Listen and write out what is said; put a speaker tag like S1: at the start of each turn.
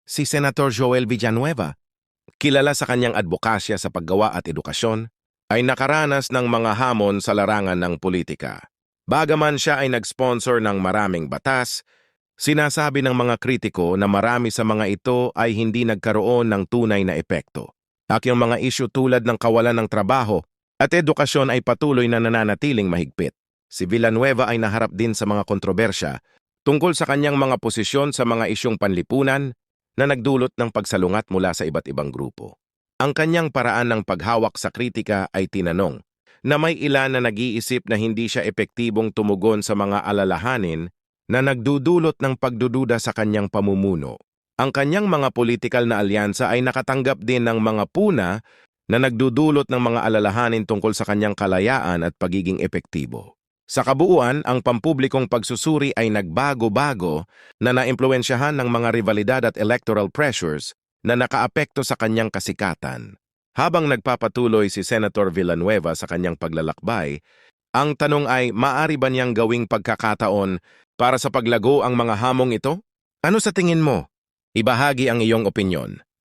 S1: Si Senator Joel Villanueva, kilala sa kanyang advokasya sa paggawa at edukasyon, ay nakaranas ng mga hamon sa larangan ng politika. Bagaman siya ay nag-sponsor ng maraming batas, sinasabi ng mga kritiko na marami sa mga ito ay hindi nagkaroon ng tunay na epekto. At yung mga isyu tulad ng kawalan ng trabaho at edukasyon ay patuloy na nananatiling mahigpit. Si Villanueva ay naharap din sa mga kontrobersya tungkol sa kanyang mga posisyon sa mga isyong panlipunan na nagdulot ng pagsalungat mula sa iba't ibang grupo. Ang kanyang paraan ng paghawak sa kritika ay tinanong na may ilan na nag-iisip na hindi siya epektibong tumugon sa mga alalahanin na nagdudulot ng pagdududa sa kanyang pamumuno. Ang kanyang mga politikal na alyansa ay nakatanggap din ng mga puna na nagdudulot ng mga alalahanin tungkol sa kanyang kalayaan at pagiging epektibo. Sa kabuuan, ang pampublikong pagsusuri ay nagbago-bago na naimpluwensyahan ng mga rivalidad at electoral pressures na nakaapekto sa kanyang kasikatan. Habang nagpapatuloy si Senator Villanueva sa kanyang paglalakbay, ang tanong ay maaari ba niyang gawing pagkakataon para sa paglago ang mga hamong ito? Ano sa tingin mo? Ibahagi ang iyong opinyon.